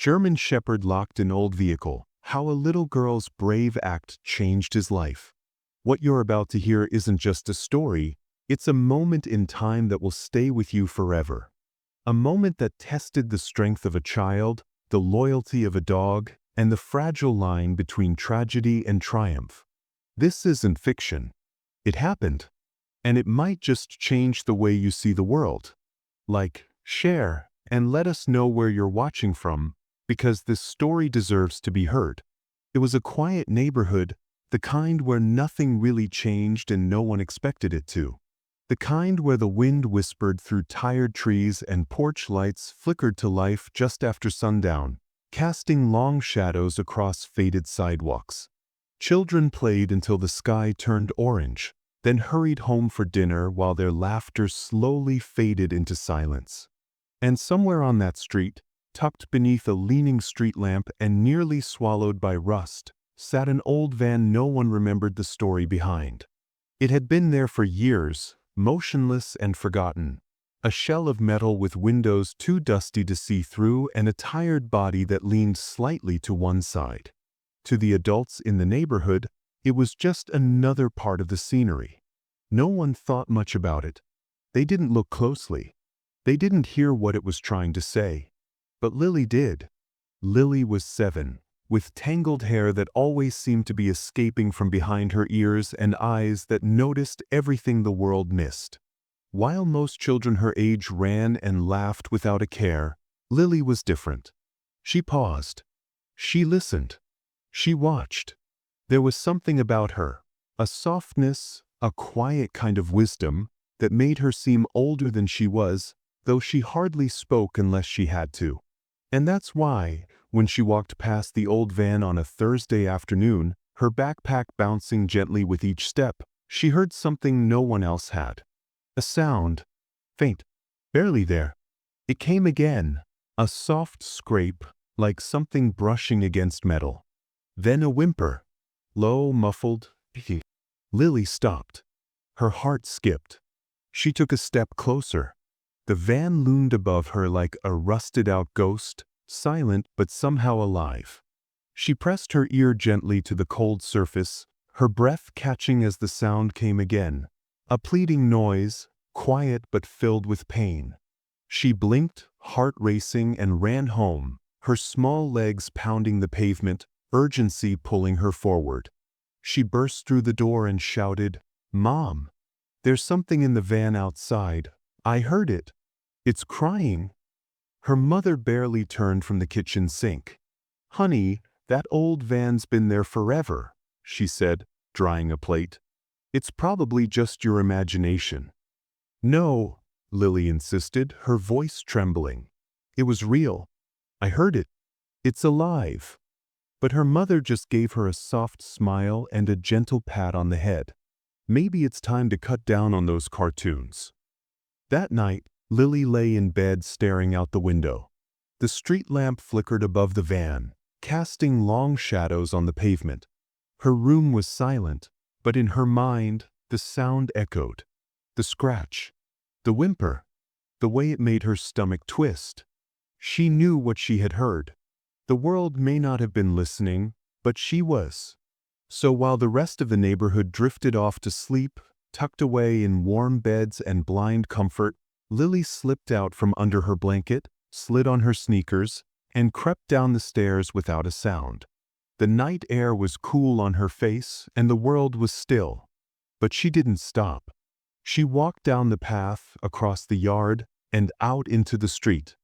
German Shepherd locked in old vehicle. How a little girl's brave act changed his life. What you're about to hear isn't just a story, it's a moment in time that will stay with you forever. A moment that tested the strength of a child, the loyalty of a dog, and the fragile line between tragedy and triumph. This isn't fiction. It happened. And it might just change the way you see the world. Like, share, and let us know where you're watching from, because this story deserves to be heard. It was a quiet neighborhood, the kind where nothing really changed and no one expected it to. The kind where the wind whispered through tired trees and porch lights flickered to life just after sundown, casting long shadows across faded sidewalks. Children played until the sky turned orange, then hurried home for dinner while their laughter slowly faded into silence. And somewhere on that street, tucked beneath a leaning street lamp and nearly swallowed by rust, sat an old van no one remembered the story behind. It had been there for years, motionless and forgotten. A shell of metal with windows too dusty to see through and a tired body that leaned slightly to one side. To the adults in the neighborhood, it was just another part of the scenery. No one thought much about it. They didn't look closely. They didn't hear what it was trying to say. But Lily did. Lily was 7, with tangled hair that always seemed to be escaping from behind her ears and eyes that noticed everything the world missed. While most children her age ran and laughed without a care, Lily was different. She paused. She listened. She watched. There was something about her, a softness, a quiet kind of wisdom, that made her seem older than she was, though she hardly spoke unless she had to. And that's why, when she walked past the old van on a Thursday afternoon, her backpack bouncing gently with each step, she heard something no one else had. A sound, faint, barely there. It came again, a soft scrape, like something brushing against metal. Then a whimper. Low, muffled. Lily stopped. Her heart skipped. She took a step closer. The van loomed above her like a rusted-out ghost, silent but somehow alive. She pressed her ear gently to the cold surface, her breath catching as the sound came again. A pleading noise, quiet but filled with pain. She blinked, heart racing, and ran home, her small legs pounding the pavement, urgency pulling her forward. She burst through the door and shouted, "Mom! There's something in the van outside. I heard it. It's crying." Her mother barely turned from the kitchen sink. "Honey, that old van's been there forever," she said, drying a plate. "It's probably just your imagination." "No," Lily insisted, her voice trembling. "It was real. I heard it. It's alive." But her mother just gave her a soft smile and a gentle pat on the head. "Maybe it's time to cut down on those cartoons." That night, Lily lay in bed staring out the window. The street lamp flickered above the van, casting long shadows on the pavement. Her room was silent, but in her mind, the sound echoed. The scratch, the whimper, the way it made her stomach twist. She knew what she had heard. The world may not have been listening, but she was. So while the rest of the neighborhood drifted off to sleep, tucked away in warm beds and blind comfort, Lily slipped out from under her blanket, slid on her sneakers, and crept down the stairs without a sound. The night air was cool on her face, and the world was still. But she didn't stop. She walked down the path, across the yard, and out into the street.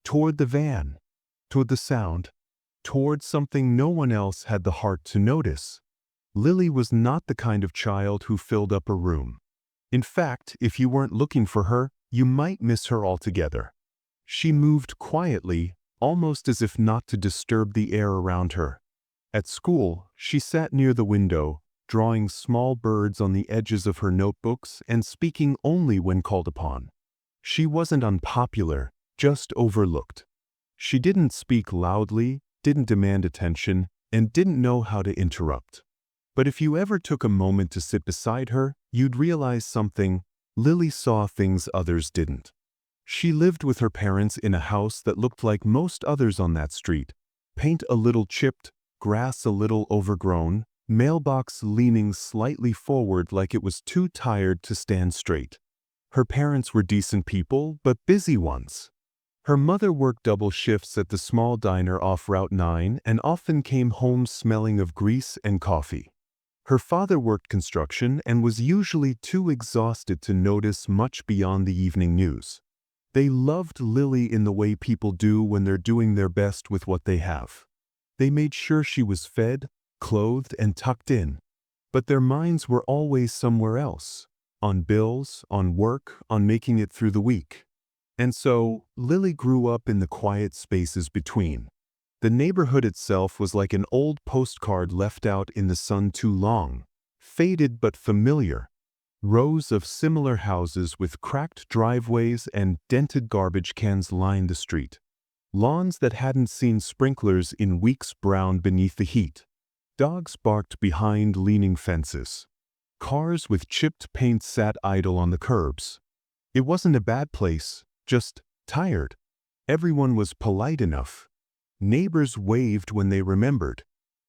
Toward the van. Toward the sound. Toward something no one else had the heart to notice. Lily was not the kind of child who filled up a room. In fact, if you weren't looking for her, you might miss her altogether. She moved quietly, almost as if not to disturb the air around her. At school, she sat near the window, drawing small birds on the edges of her notebooks and speaking only when called upon. She wasn't unpopular, just overlooked. She didn't speak loudly, didn't demand attention, and didn't know how to interrupt. But if you ever took a moment to sit beside her, you'd realize something. Lily saw things others didn't. She lived with her parents in a house that looked like most others on that street. Paint a little chipped, grass a little overgrown, mailbox leaning slightly forward like it was too tired to stand straight. Her parents were decent people, but busy ones. Her mother worked double shifts at the small diner off Route 9 and often came home smelling of grease and coffee. Her father worked construction and was usually too exhausted to notice much beyond the evening news. They loved Lily in the way people do when they're doing their best with what they have. They made sure she was fed, clothed, and tucked in. But their minds were always somewhere else, on bills, on work, on making it through the week. And so, Lily grew up in the quiet spaces between. The neighborhood itself was like an old postcard left out in the sun too long, faded but familiar. Rows of similar houses with cracked driveways and dented garbage cans lined the street. Lawns that hadn't seen sprinklers in weeks browned beneath the heat. Dogs barked behind leaning fences. Cars with chipped paint sat idle on the curbs. It wasn't a bad place, just tired. Everyone was polite enough. Neighbors waved when they remembered.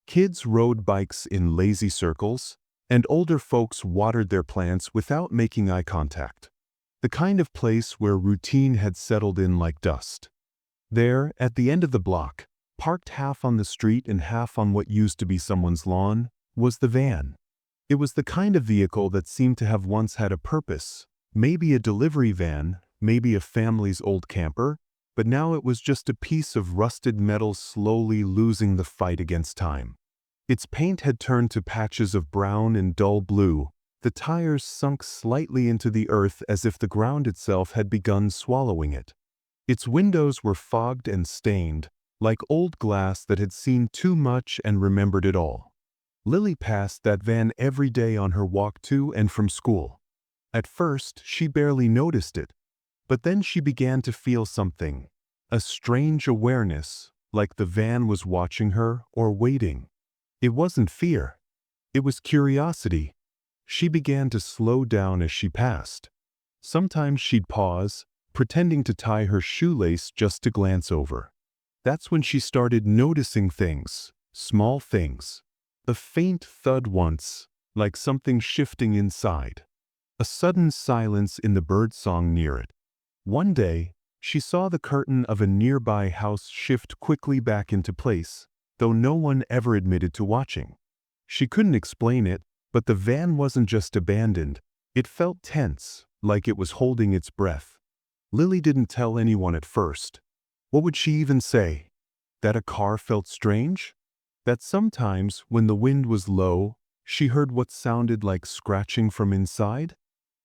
Kids rode bikes in lazy circles, and older folks watered their plants without making eye contact. The kind of place where routine had settled in like dust. There, at the end of the block, parked half on the street and half on what used to be someone's lawn, was the van. It was the kind of vehicle that seemed to have once had a purpose, maybe a delivery van, maybe a family's old camper, but now it was just a piece of rusted metal slowly losing the fight against time. Its paint had turned to patches of brown and dull blue. The tires sunk slightly into the earth as if the ground itself had begun swallowing it. Its windows were fogged and stained, like old glass that had seen too much and remembered it all. Lily passed that van every day on her walk to and from school. At first, she barely noticed it, but then she began to feel something, a strange awareness, like the van was watching her or waiting. It wasn't fear. It was curiosity. She began to slow down as she passed. Sometimes she'd pause, pretending to tie her shoelace just to glance over. That's when she started noticing things, small things. A faint thud once, like something shifting inside. A sudden silence in the birdsong near it. One day, she saw the curtain of a nearby house shift quickly back into place, though no one ever admitted to watching. She couldn't explain it, but the van wasn't just abandoned. It felt tense, like it was holding its breath. Lily didn't tell anyone at first. What would she even say? That a car felt strange? That sometimes, when the wind was low, she heard what sounded like scratching from inside?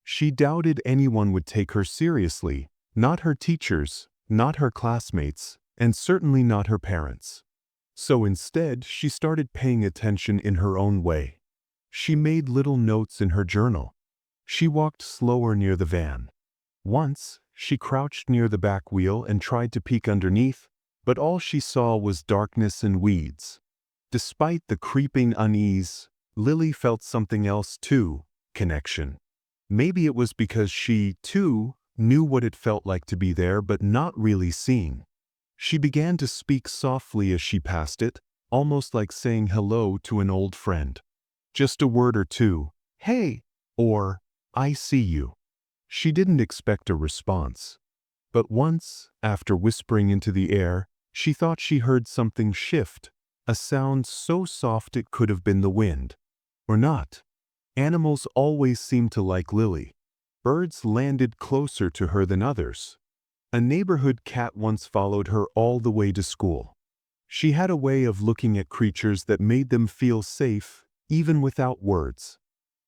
She doubted anyone would take her seriously, not her teachers, not her classmates, and certainly not her parents. So instead, she started paying attention in her own way. She made little notes in her journal. She walked slower near the van. Once, she crouched near the back wheel and tried to peek underneath, but all she saw was darkness and weeds. Despite the creeping unease, Lily felt something else too, connection. Maybe it was because she, too, knew what it felt like to be there but not really seen. She began to speak softly as she passed it, almost like saying hello to an old friend. Just a word or two, "Hey," or "I see you." She didn't expect a response. But once, after whispering into the air, she thought she heard something shift, a sound so soft it could have been the wind. Or not. Animals always seemed to like Lily. Birds landed closer to her than others. A neighborhood cat once followed her all the way to school. She had a way of looking at creatures that made them feel safe, even without words.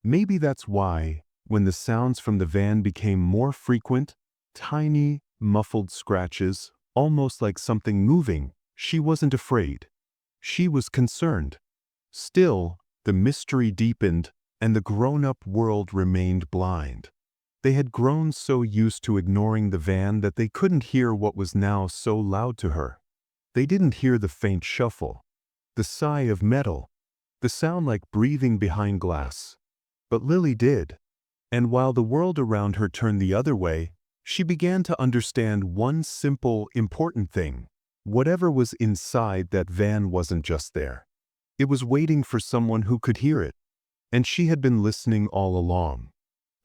Maybe that's why, when the sounds from the van became more frequent, tiny, muffled scratches, almost like something moving, she wasn't afraid. She was concerned. Still, the mystery deepened, and the grown-up world remained blind. They had grown so used to ignoring the van that they couldn't hear what was now so loud to her. They didn't hear the faint shuffle, the sigh of metal, the sound like breathing behind glass. But Lily did. And while the world around her turned the other way, She began to understand one simple, important thing. Whatever was inside that van wasn't just there. It was waiting for someone who could hear it. And she had been listening all along.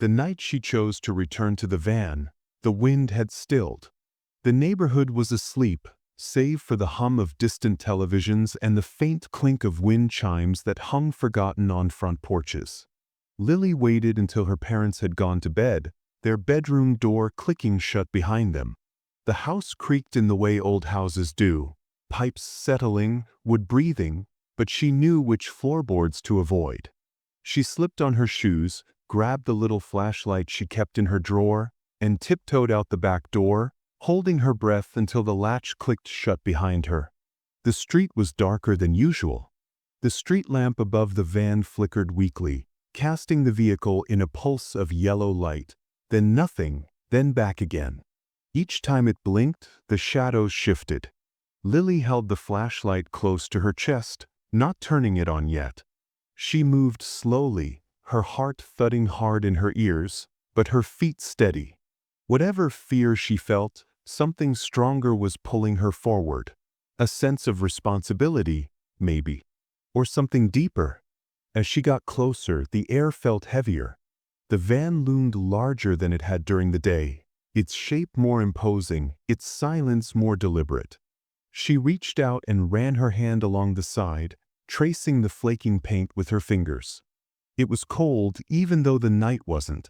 The night she chose to return to the van, the wind had stilled. The neighborhood was asleep, save for the hum of distant televisions and the faint clink of wind chimes that hung forgotten on front porches. Lily waited until her parents had gone to bed, their bedroom door clicking shut behind them. The house creaked in the way old houses do, pipes settling, wood breathing, but she knew which floorboards to avoid. She slipped on her shoes, grabbed the little flashlight she kept in her drawer, and tiptoed out the back door, holding her breath until the latch clicked shut behind her. The street was darker than usual. The street lamp above the van flickered weakly, casting the vehicle in a pulse of yellow light, then nothing, then back again. Each time it blinked, the shadows shifted. Lily held the flashlight close to her chest, not turning it on yet. She moved slowly, her heart thudding hard in her ears, but her feet steady. Whatever fear she felt, something stronger was pulling her forward. A sense of responsibility, maybe. Or something deeper. As she got closer, the air felt heavier. The van loomed larger than it had during the day, its shape more imposing, its silence more deliberate. She reached out and ran her hand along the side, tracing the flaking paint with her fingers. It was cold even though the night wasn't.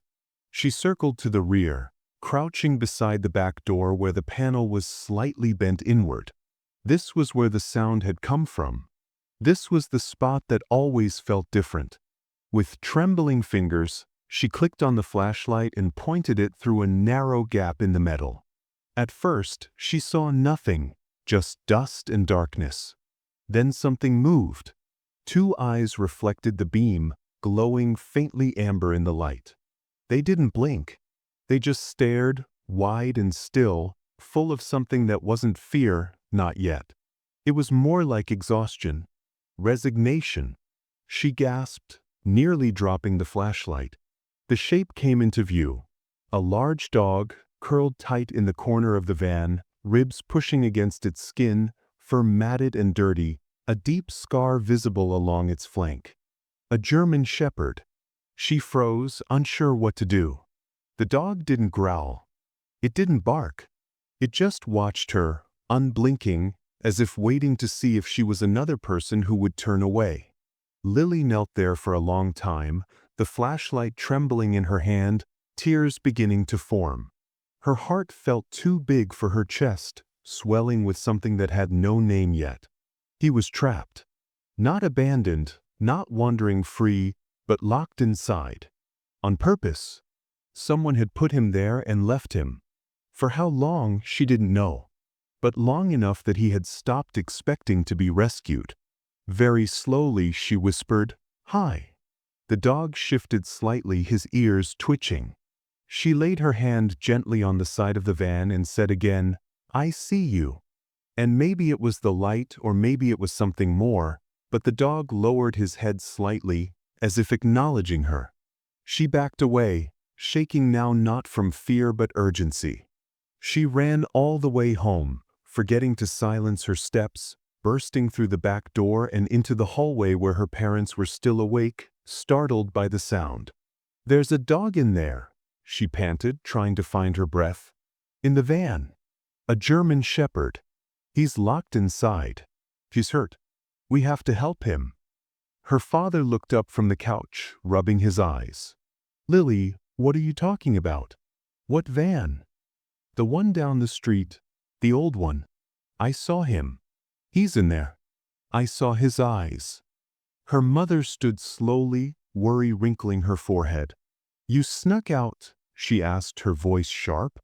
She circled to the rear, crouching beside the back door where the panel was slightly bent inward. This was where the sound had come from. This was the spot that always felt different. With trembling fingers, she clicked on the flashlight and pointed it through a narrow gap in the metal. At first, she saw nothing, just dust and darkness. Then something moved. Two eyes reflected the beam, glowing faintly amber in the light. They didn't blink. They just stared, wide and still, full of something that wasn't fear, not yet. It was more like exhaustion, resignation. She gasped, nearly dropping the flashlight. The shape came into view. A large dog, curled tight in the corner of the van, ribs pushing against its skin, fur matted and dirty, a deep scar visible along its flank. A German shepherd. She froze, unsure what to do. The dog didn't growl. It didn't bark. It just watched her, unblinking, as if waiting to see if she was another person who would turn away. Lily knelt there for a long time, the flashlight trembling in her hand, tears beginning to form. Her heart felt too big for her chest, swelling with something that had no name yet. He was trapped. Not abandoned, not wandering free, but locked inside. On purpose. Someone had put him there and left him. For how long, she didn't know. But long enough that he had stopped expecting to be rescued. Very slowly, she whispered, "Hi." The dog shifted slightly, his ears twitching. She laid her hand gently on the side of the van and said again, "I see you." And maybe it was the light or maybe it was something more, but the dog lowered his head slightly, as if acknowledging her. She backed away, shaking now not from fear but urgency. She ran all the way home, forgetting to silence her steps, bursting through the back door and into the hallway where her parents were still awake, startled by the sound. "There's a dog in there," she panted, trying to find her breath. "In the van. A German shepherd. He's locked inside. He's hurt. We have to help him." Her father looked up from the couch, rubbing his eyes. "Lily, what are you talking about? What van?" "The one down the street. The old one. I saw him. He's in there. I saw his eyes." Her mother stood slowly, worry wrinkling her forehead. "You snuck out?" she asked, her voice sharp.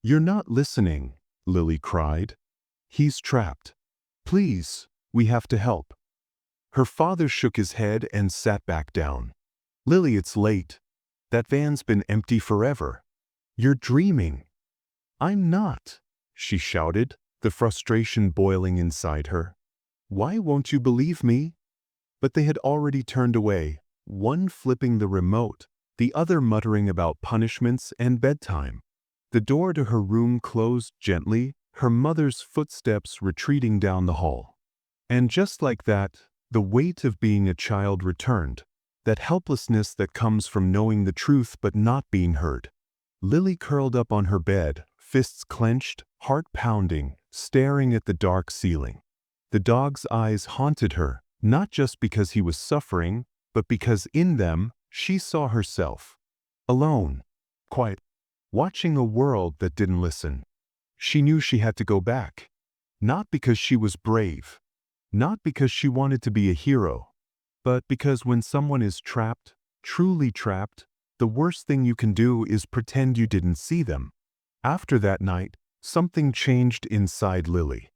"You're not listening," Lily cried. "He's trapped. Please, we have to help." Her father shook his head and sat back down. "Lily, it's late. That van's been empty forever. You're dreaming." "I'm not," she shouted, the frustration boiling inside her. "Why won't you believe me?" But they had already turned away, one flipping the remote, the other muttering about punishments and bedtime. The door to her room closed gently, her mother's footsteps retreating down the hall. And just like that, the weight of being a child returned, that helplessness that comes from knowing the truth but not being heard. Lily curled up on her bed, fists clenched, heart pounding, staring at the dark ceiling. The dog's eyes haunted her, not just because he was suffering, but because in them, she saw herself. Alone, quiet, watching a world that didn't listen. She knew she had to go back. Not because she was brave. Not because she wanted to be a hero. But because when someone is trapped, truly trapped, the worst thing you can do is pretend you didn't see them. After that night, something changed inside Lily.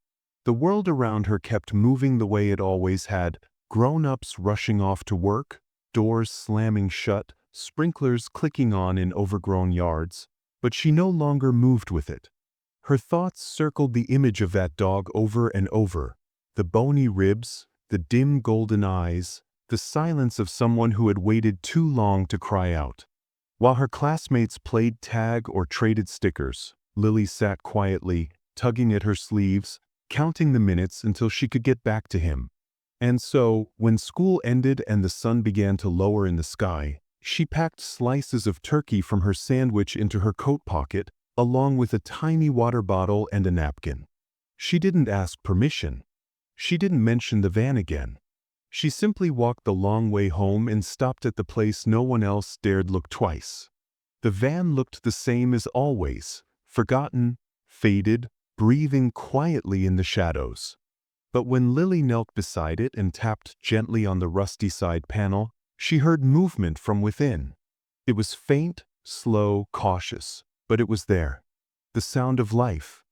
The world around her kept moving the way it always had, grown-ups rushing off to work, doors slamming shut, sprinklers clicking on in overgrown yards, but she no longer moved with it. Her thoughts circled the image of that dog over and over, the bony ribs, the dim golden eyes, the silence of someone who had waited too long to cry out. While her classmates played tag or traded stickers, Lily sat quietly, tugging at her sleeves, counting the minutes until she could get back to him. And so, when school ended and the sun began to lower in the sky, she packed slices of turkey from her sandwich into her coat pocket, along with a tiny water bottle and a napkin. She didn't ask permission. She didn't mention the van again. She simply walked the long way home and stopped at the place no one else dared look twice. The van looked the same as always, forgotten, faded, breathing quietly in the shadows. But when Lily knelt beside it and tapped gently on the rusty side panel, she heard movement from within. It was faint, slow, cautious, but it was there. The sound of life.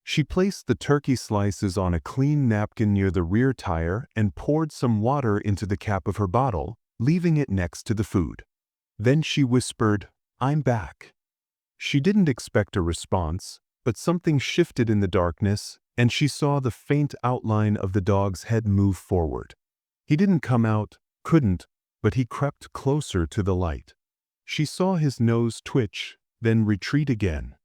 She placed the turkey slices on a clean napkin near the rear tire and poured some water into the cap of her bottle, leaving it next to the food. Then she whispered, "I'm back." She didn't expect a response, but something shifted in the darkness, and she saw the faint outline of the dog's head move forward. He didn't come out, couldn't, but he crept closer to the light. She saw his nose twitch, then retreat again.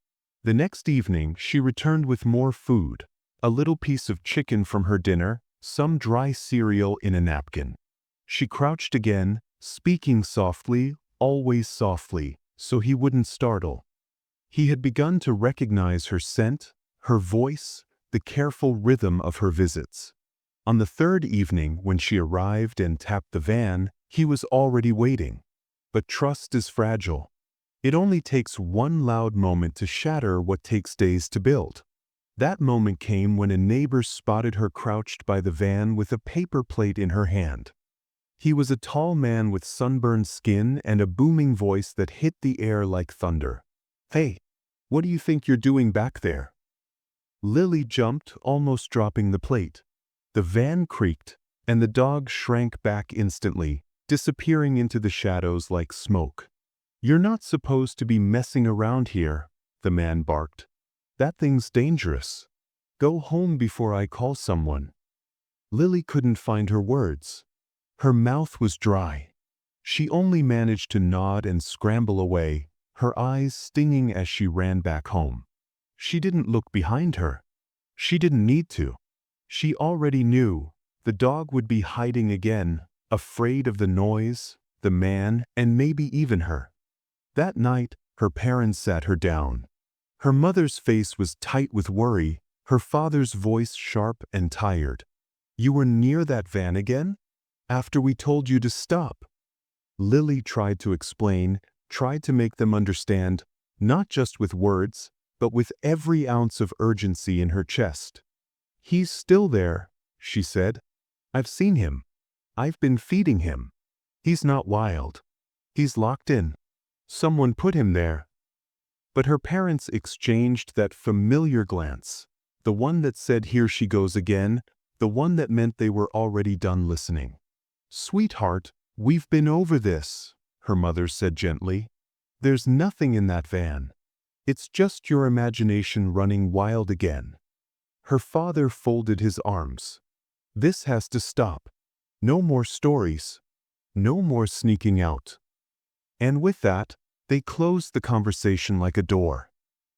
The next evening, she returned with more food, a little piece of chicken from her dinner, some dry cereal in a napkin. She crouched again, speaking softly, always softly, so he wouldn't startle. He had begun to recognize her scent, her voice, the careful rhythm of her visits. On the third evening, when she arrived and tapped the van, he was already waiting. But trust is fragile. It only takes one loud moment to shatter what takes days to build. That moment came when a neighbor spotted her crouched by the van with a paper plate in her hand. He was a tall man with sunburned skin and a booming voice that hit the air like thunder. "Hey, what do you think you're doing back there?" Lily jumped, almost dropping the plate. The van creaked, and the dog shrank back instantly, disappearing into the shadows like smoke. "You're not supposed to be messing around here," the man barked. "That thing's dangerous. Go home before I call someone." Lily couldn't find her words. Her mouth was dry. She only managed to nod and scramble away, her eyes stinging as she ran back home. She didn't look behind her. She didn't need to. She already knew the dog would be hiding again, afraid of the noise, the man, and maybe even her. That night, her parents sat her down. Her mother's face was tight with worry, her father's voice sharp and tired. "You were near that van again? After we told you to stop?" Lily tried to explain, tried to make them understand, not just with words, but with every ounce of urgency in her chest. "He's still there," she said. "I've seen him. I've been feeding him. He's not wild. He's locked in. Someone put him there." But her parents exchanged that familiar glance, the one that said, "Here she goes again," the one that meant they were already done listening. "Sweetheart, we've been over this," her mother said gently. "There's nothing in that van. It's just your imagination running wild again." Her father folded his arms. "This has to stop. No more stories. No more sneaking out." And with that, they closed the conversation like a door.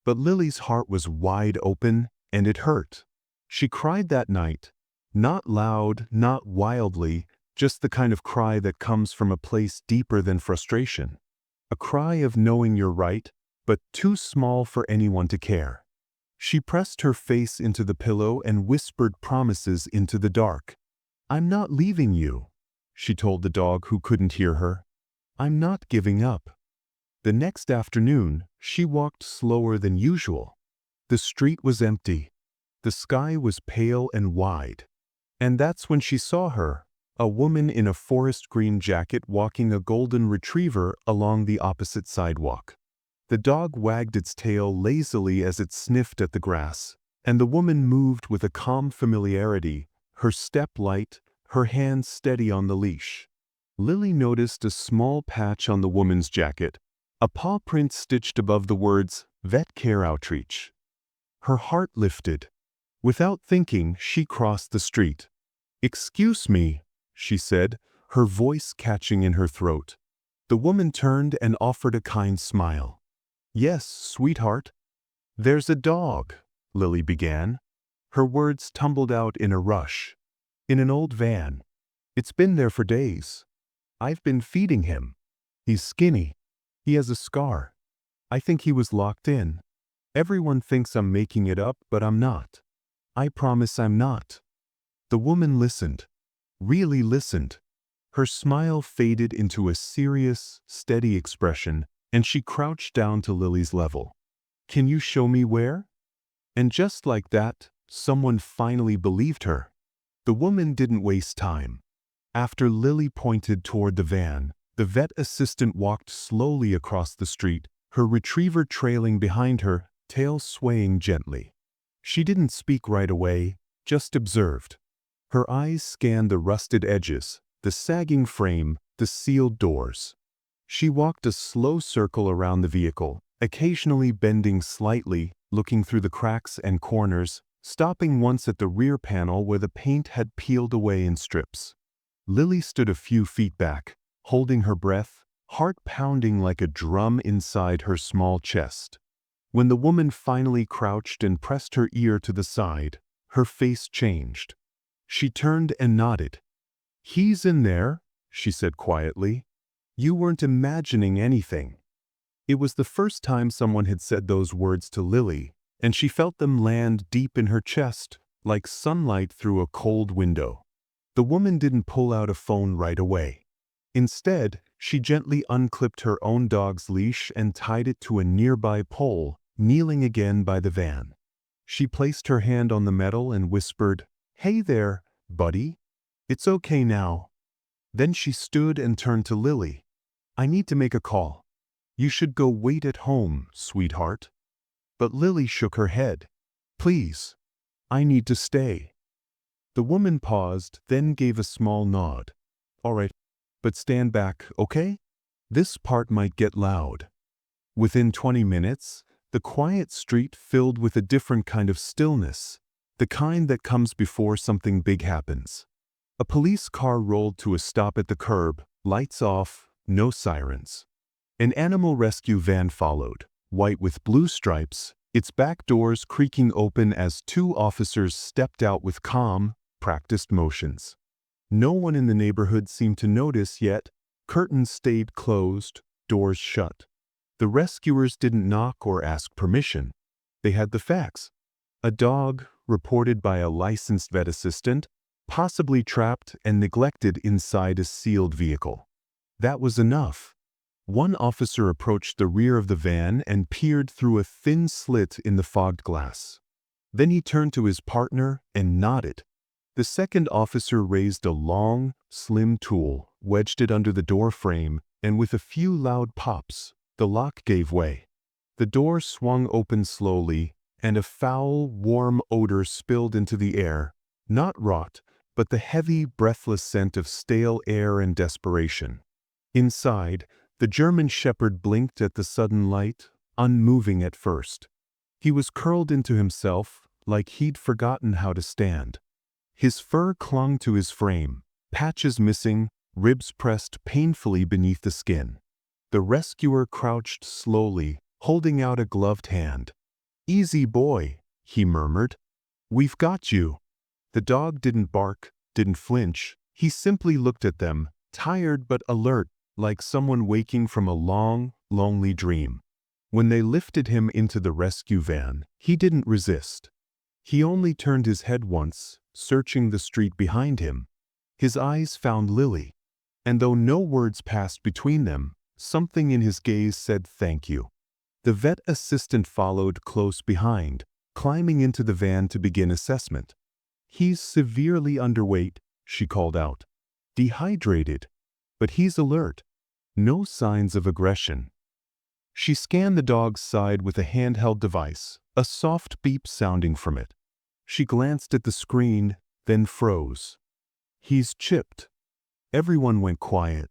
But Lily's heart was wide open, and it hurt. She cried that night. Not loud, not wildly, just the kind of cry that comes from a place deeper than frustration. A cry of knowing you're right, but too small for anyone to care. She pressed her face into the pillow and whispered promises into the dark. "I'm not leaving you," she told the dog who couldn't hear her. "I'm not giving up." The next afternoon, she walked slower than usual. The street was empty. The sky was pale and wide. And that's when she saw her, a woman in a forest green jacket walking a golden retriever along the opposite sidewalk. The dog wagged its tail lazily as it sniffed at the grass, and the woman moved with a calm familiarity, her step light, her hands steady on the leash. Lily noticed a small patch on the woman's jacket, a paw print stitched above the words, "Vet Care Outreach." Her heart lifted. Without thinking, she crossed the street. "Excuse me," she said, her voice catching in her throat. The woman turned and offered a kind smile. "Yes, sweetheart." "There's a dog," Lily began. Her words tumbled out in a rush. "In an old van. It's been there for days. I've been feeding him. He's skinny. He has a scar. I think he was locked in. Everyone thinks I'm making it up, but I'm not. I promise I'm not." The woman listened. Really listened. Her smile faded into a serious, steady expression, and she crouched down to Lily's level. "Can you show me where?" And just like that, someone finally believed her. The woman didn't waste time. After Lily pointed toward the van, the vet assistant walked slowly across the street, her retriever trailing behind her, tail swaying gently. She didn't speak right away, just observed. Her eyes scanned the rusted edges, the sagging frame, the sealed doors. She walked a slow circle around the vehicle, occasionally bending slightly, looking through the cracks and corners, stopping once at the rear panel where the paint had peeled away in strips. Lily stood a few feet back, holding her breath, heart pounding like a drum inside her small chest. When the woman finally crouched and pressed her ear to the side, her face changed. She turned and nodded. "He's in there," she said quietly. "You weren't imagining anything." It was the first time someone had said those words to Lily, and she felt them land deep in her chest, like sunlight through a cold window. The woman didn't pull out a phone right away. Instead, she gently unclipped her own dog's leash and tied it to a nearby pole, kneeling again by the van. She placed her hand on the metal and whispered, "Hey there, buddy. It's okay now." Then she stood and turned to Lily. "I need to make a call. You should go wait at home, sweetheart." But Lily shook her head. "Please. I need to stay." The woman paused, then gave a small nod. "All right, but stand back, okay? This part might get loud." Within 20 minutes, the quiet street filled with a different kind of stillness, the kind that comes before something big happens. A police car rolled to a stop at the curb, lights off, no sirens. An animal rescue van followed, white with blue stripes, its back doors creaking open as two officers stepped out with calm, practiced motions. No one in the neighborhood seemed to notice yet. Curtains stayed closed, doors shut. The rescuers didn't knock or ask permission. They had the facts. A dog, reported by a licensed vet assistant, possibly trapped and neglected inside a sealed vehicle. That was enough. One officer approached the rear of the van and peered through a thin slit in the fogged glass. Then he turned to his partner and nodded. The second officer raised a long, slim tool, wedged it under the door frame, and with a few loud pops, the lock gave way. The door swung open slowly, and a foul, warm odor spilled into the air, not rot, but the heavy, breathless scent of stale air and desperation. Inside, the German shepherd blinked at the sudden light, unmoving at first. He was curled into himself, like he'd forgotten how to stand. His fur clung to his frame, patches missing, ribs pressed painfully beneath the skin. The rescuer crouched slowly, holding out a gloved hand. "Easy boy," he murmured. "We've got you." The dog didn't bark, didn't flinch. He simply looked at them, tired but alert, like someone waking from a long, lonely dream. When they lifted him into the rescue van, he didn't resist. He only turned his head once, searching the street behind him. His eyes found Lily, and though no words passed between them, something in his gaze said thank you. The vet assistant followed close behind, climbing into the van to begin assessment. "He's severely underweight," she called out. "Dehydrated, but he's alert. No signs of aggression." She scanned the dog's side with a handheld device, a soft beep sounding from it. She glanced at the screen, then froze. "He's chipped." Everyone went quiet.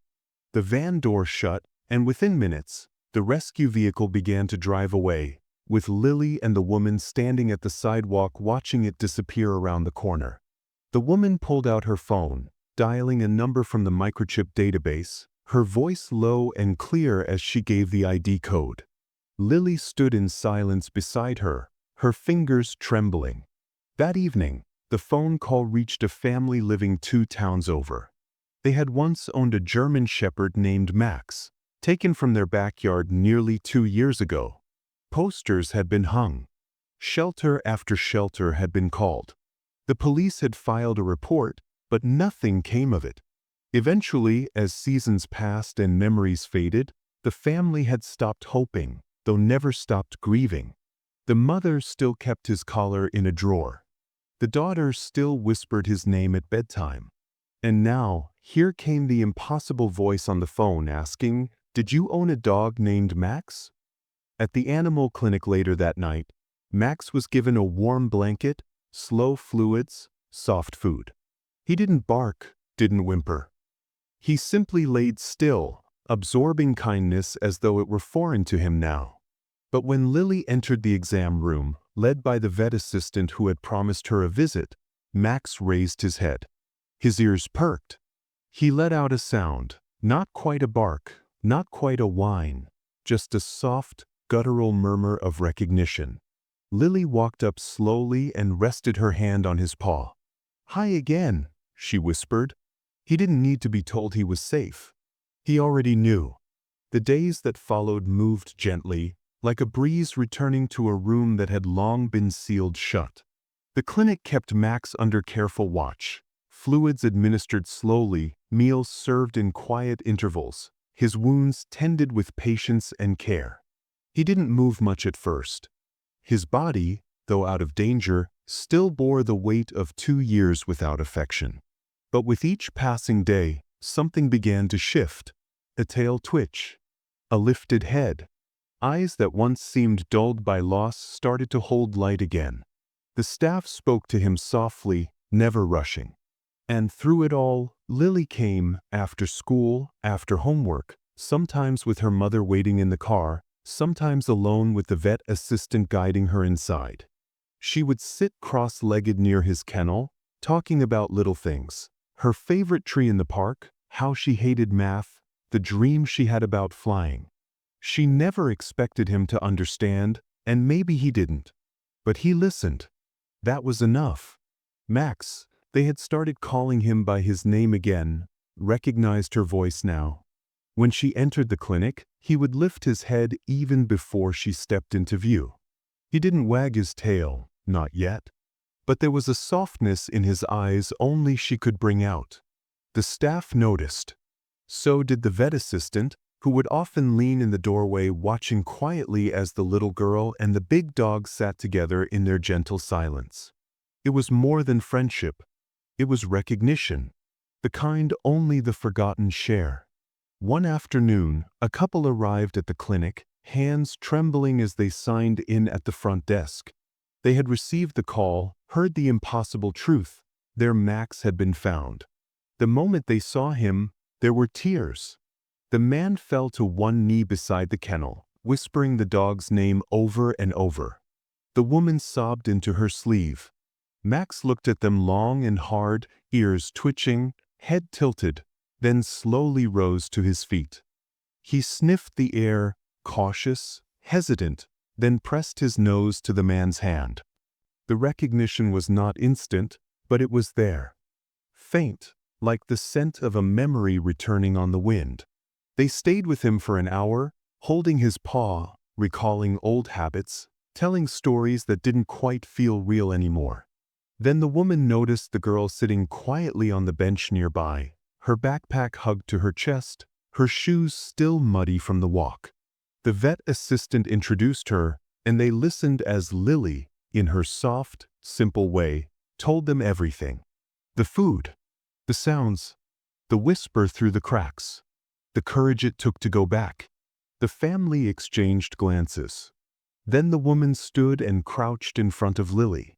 The van door shut, and within minutes, the rescue vehicle began to drive away, with Lily and the woman standing at the sidewalk watching it disappear around the corner. The woman pulled out her phone, dialing a number from the microchip database, her voice low and clear as she gave the ID code. Lily stood in silence beside her, her fingers trembling. That evening, the phone call reached a family living 2 towns over. They had once owned a German shepherd named Max, taken from their backyard nearly 2 years ago. Posters had been hung. Shelter after shelter had been called. The police had filed a report, but nothing came of it. Eventually, as seasons passed and memories faded, the family had stopped hoping, though never stopped grieving. The mother still kept his collar in a drawer. The daughter still whispered his name at bedtime. And now, here came the impossible voice on the phone asking, "Did you own a dog named Max?" At the animal clinic later that night, Max was given a warm blanket, slow fluids, soft food. He didn't bark, didn't whimper. He simply laid still, absorbing kindness as though it were foreign to him now. But when Lily entered the exam room, led by the vet assistant who had promised her a visit, Max raised his head. His ears perked. He let out a sound, not quite a bark, not quite a whine, just a soft, guttural murmur of recognition. Lily walked up slowly and rested her hand on his paw. "Hi again," she whispered. He didn't need to be told he was safe. He already knew. The days that followed moved gently, like a breeze returning to a room that had long been sealed shut. The clinic kept Max under careful watch. Fluids administered slowly, meals served in quiet intervals, his wounds tended with patience and care. He didn't move much at first. His body, though out of danger, still bore the weight of 2 years without affection. But with each passing day, something began to shift. A tail twitch, a lifted head. Eyes that once seemed dulled by loss started to hold light again. The staff spoke to him softly, never rushing. And through it all, Lily came, after school, after homework, sometimes with her mother waiting in the car, sometimes alone with the vet assistant guiding her inside. She would sit cross-legged near his kennel, talking about little things. Her favorite tree in the park, how she hated math, the dream she had about flying. She never expected him to understand, and maybe he didn't. But he listened. That was enough. Max, they had started calling him by his name again, recognized her voice now. When she entered the clinic, he would lift his head even before she stepped into view. He didn't wag his tail, not yet. But there was a softness in his eyes only she could bring out. The staff noticed. So did the vet assistant, who would often lean in the doorway watching quietly as the little girl and the big dog sat together in their gentle silence. It was more than friendship. It was recognition, the kind only the forgotten share. One afternoon, a couple arrived at the clinic, hands trembling as they signed in at the front desk. They had received the call, heard the impossible truth. Their Max had been found. The moment they saw him, there were tears. The man fell to one knee beside the kennel, whispering the dog's name over and over. The woman sobbed into her sleeve. Max looked at them long and hard, ears twitching, head tilted, then slowly rose to his feet. He sniffed the air, cautious, hesitant, then pressed his nose to the man's hand. The recognition was not instant, but it was there. Faint, like the scent of a memory returning on the wind. They stayed with him for an hour, holding his paw, recalling old habits, telling stories that didn't quite feel real anymore. Then the woman noticed the girl sitting quietly on the bench nearby, her backpack hugged to her chest, her shoes still muddy from the walk. The vet assistant introduced her, and they listened as Lily, in her soft, simple way, told them everything. The food, the sounds, the whisper through the cracks, the courage it took to go back. The family exchanged glances. Then the woman stood and crouched in front of Lily.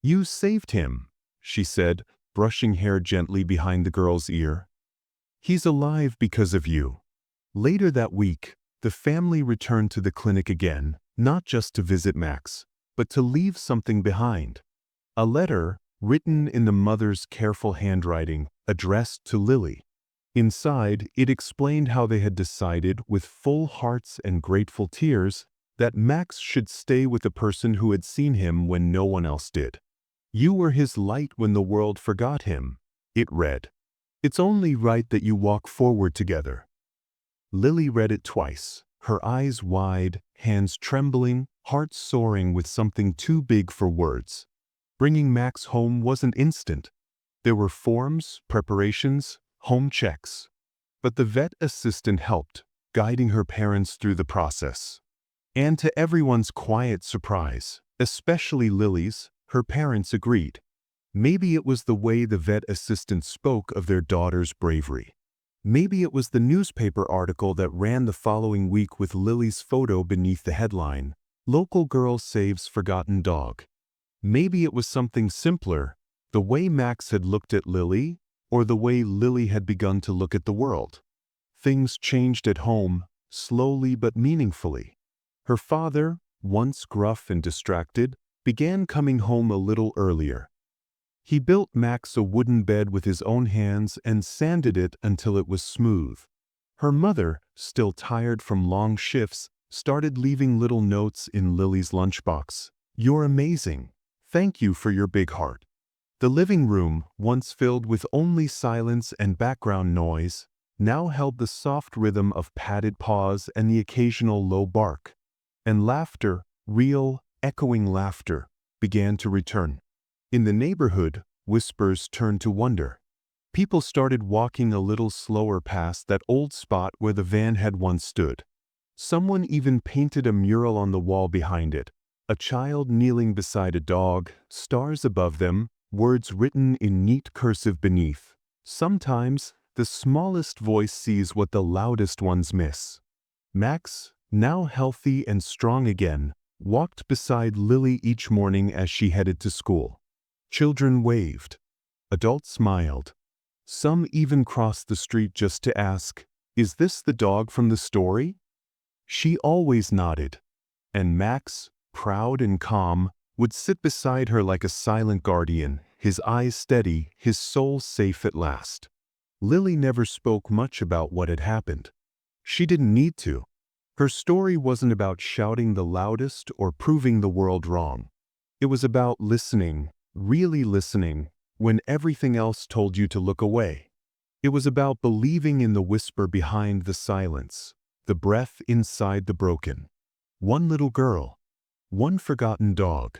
"You saved him," she said, brushing hair gently behind the girl's ear. "He's alive because of you." Later that week, the family returned to the clinic again, not just to visit Max, but to leave something behind. A letter, written in the mother's careful handwriting, addressed to Lily. Inside, it explained how they had decided, with full hearts and grateful tears, that Max should stay with the person who had seen him when no one else did. "You were his light when the world forgot him," it read. "It's only right that you walk forward together." Lily read it twice, her eyes wide, hands trembling, heart soaring with something too big for words. Bringing Max home wasn't instant. There were forms, preparations, home checks. But the vet assistant helped, guiding her parents through the process. And to everyone's quiet surprise, especially Lily's, her parents agreed. Maybe it was the way the vet assistant spoke of their daughter's bravery. Maybe it was the newspaper article that ran the following week with Lily's photo beneath the headline, "Local Girl Saves Forgotten Dog." Maybe it was something simpler, the way Max had looked at Lily, or the way Lily had begun to look at the world. Things changed at home, slowly but meaningfully. Her father, once gruff and distracted, began coming home a little earlier. He built Max a wooden bed with his own hands and sanded it until it was smooth. Her mother, still tired from long shifts, started leaving little notes in Lily's lunchbox. "You're amazing. Thank you for your big heart." The living room, once filled with only silence and background noise, now held the soft rhythm of padded paws and the occasional low bark. And laughter, real, echoing laughter, began to return. In the neighborhood, whispers turned to wonder. People started walking a little slower past that old spot where the van had once stood. Someone even painted a mural on the wall behind it, a child kneeling beside a dog, stars above them, words written in neat cursive beneath. Sometimes, the smallest voice sees what the loudest ones miss. Max, now healthy and strong again, walked beside Lily each morning as she headed to school. Children waved. Adults smiled. Some even crossed the street just to ask, "Is this the dog from the story?" She always nodded. And Max, proud and calm, would sit beside her like a silent guardian, his eyes steady, his soul safe at last. Lily never spoke much about what had happened. She didn't need to. Her story wasn't about shouting the loudest or proving the world wrong. It was about listening, really listening, when everything else told you to look away. It was about believing in the whisper behind the silence, the breath inside the broken. One little girl, one forgotten dog,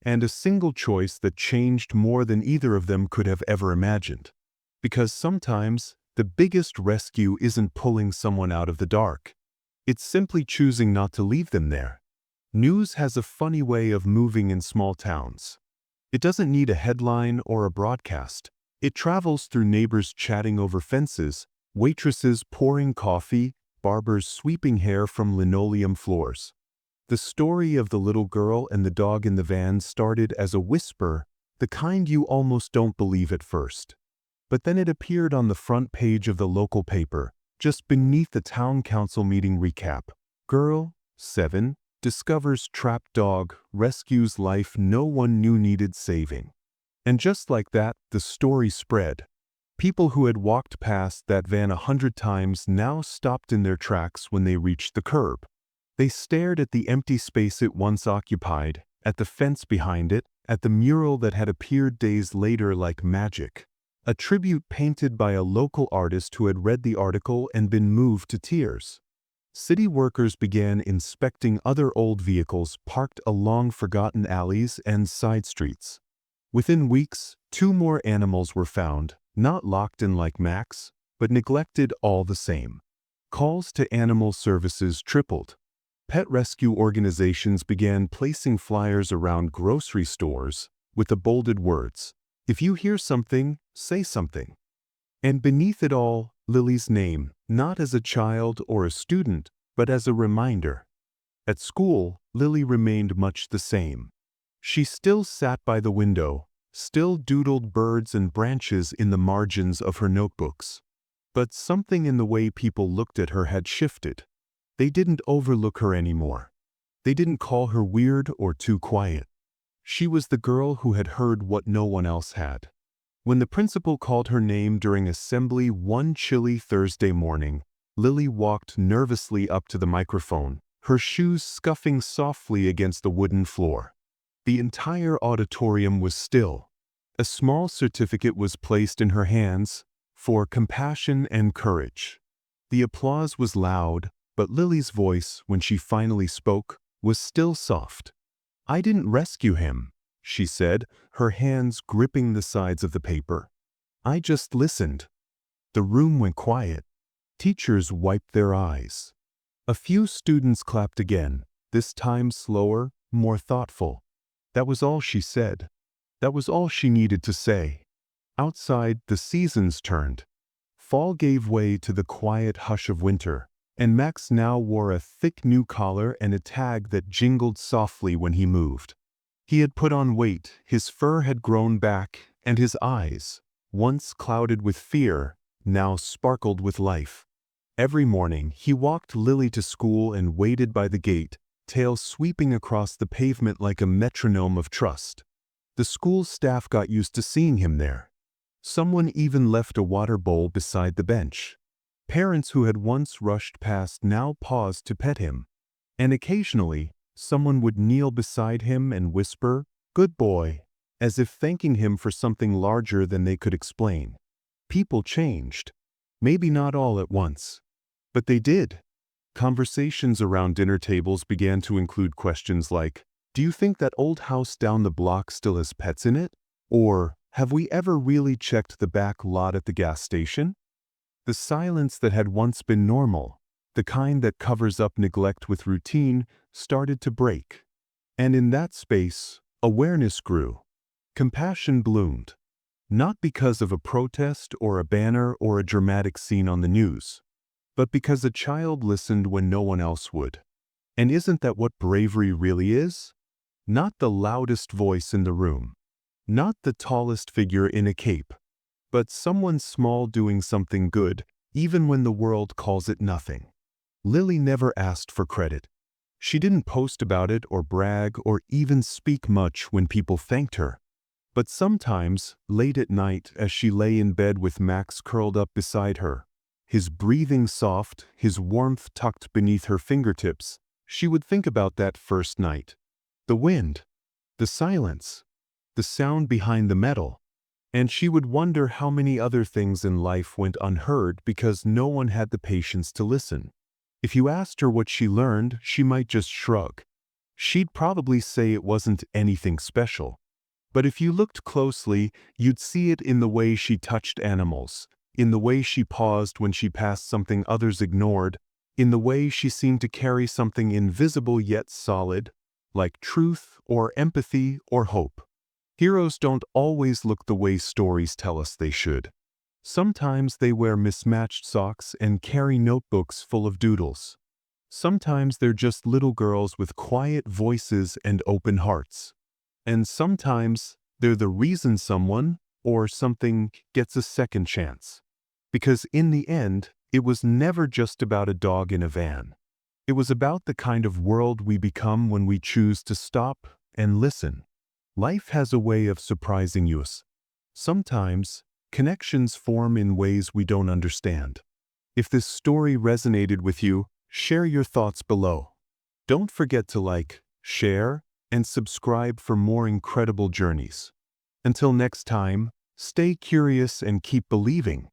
and a single choice that changed more than either of them could have ever imagined. Because sometimes, the biggest rescue isn't pulling someone out of the dark. It's simply choosing not to leave them there. News has a funny way of moving in small towns. It doesn't need a headline or a broadcast. It travels through neighbors chatting over fences, waitresses pouring coffee, barbers sweeping hair from linoleum floors. The story of the little girl and the dog in the van started as a whisper, the kind you almost don't believe at first. But then it appeared on the front page of the local paper, just beneath the town council meeting recap. Girl, 7, discovers trapped dog, rescues life no one knew needed saving. And just like that, the story spread. People who had walked past that van 100 times now stopped in their tracks when they reached the curb. They stared at the empty space it once occupied, at the fence behind it, at the mural that had appeared days later like magic. A tribute painted by a local artist who had read the article and been moved to tears. City workers began inspecting other old vehicles parked along forgotten alleys and side streets. Within weeks, 2 more animals were found, not locked in like Max, but neglected all the same. Calls to animal services tripled. Pet rescue organizations began placing flyers around grocery stores with the bolded words, "If you hear something, say something." And beneath it all, Lily's name, not as a child or a student, but as a reminder. At school, Lily remained much the same. She still sat by the window, still doodled birds and branches in the margins of her notebooks. But something in the way people looked at her had shifted. They didn't overlook her anymore. They didn't call her weird or too quiet. She was the girl who had heard what no one else had. When the principal called her name during assembly one chilly Thursday morning, Lily walked nervously up to the microphone, her shoes scuffing softly against the wooden floor. The entire auditorium was still. A small certificate was placed in her hands for compassion and courage. The applause was loud, but Lily's voice, when she finally spoke, was still soft. "I didn't rescue him," she said, her hands gripping the sides of the paper. "I just listened." The room went quiet. Teachers wiped their eyes. A few students clapped again, this time slower, more thoughtful. That was all she said. That was all she needed to say. Outside, the seasons turned. Fall gave way to the quiet hush of winter, and Max now wore a thick new collar and a tag that jingled softly when he moved. He had put on weight, his fur had grown back, and his eyes, once clouded with fear, now sparkled with life. Every morning, he walked Lily to school and waited by the gate, tail sweeping across the pavement like a metronome of trust. The school staff got used to seeing him there. Someone even left a water bowl beside the bench. Parents who had once rushed past now paused to pet him. And occasionally, someone would kneel beside him and whisper, "Good boy," as if thanking him for something larger than they could explain. People changed. Maybe not all at once. But they did. Conversations around dinner tables began to include questions like, "Do you think that old house down the block still has pets in it?" Or, "Have we ever really checked the back lot at the gas station?" The silence that had once been normal, the kind that covers up neglect with routine, started to break. And in that space, awareness grew. Compassion bloomed. Not because of a protest or a banner or a dramatic scene on the news, but because a child listened when no one else would. And isn't that what bravery really is? Not the loudest voice in the room, not the tallest figure in a cape, but someone small doing something good, even when the world calls it nothing. Lily never asked for credit. She didn't post about it or brag or even speak much when people thanked her. But sometimes, late at night, as she lay in bed with Max curled up beside her, his breathing soft, his warmth tucked beneath her fingertips, she would think about that first night. The wind, the silence, the sound behind the metal. And she would wonder how many other things in life went unheard because no one had the patience to listen. If you asked her what she learned, she might just shrug. She'd probably say it wasn't anything special. But if you looked closely, you'd see it in the way she touched animals, in the way she paused when she passed something others ignored, in the way she seemed to carry something invisible yet solid, like truth or empathy or hope. Heroes don't always look the way stories tell us they should. Sometimes they wear mismatched socks and carry notebooks full of doodles. Sometimes they're just little girls with quiet voices and open hearts. And sometimes they're the reason someone or something gets a second chance. Because in the end, it was never just about a dog in a van. It was about the kind of world we become when we choose to stop and listen. Life has a way of surprising us. Sometimes, connections form in ways we don't understand. If this story resonated with you, share your thoughts below. Don't forget to like, share, and subscribe for more incredible journeys. Until next time, stay curious and keep believing.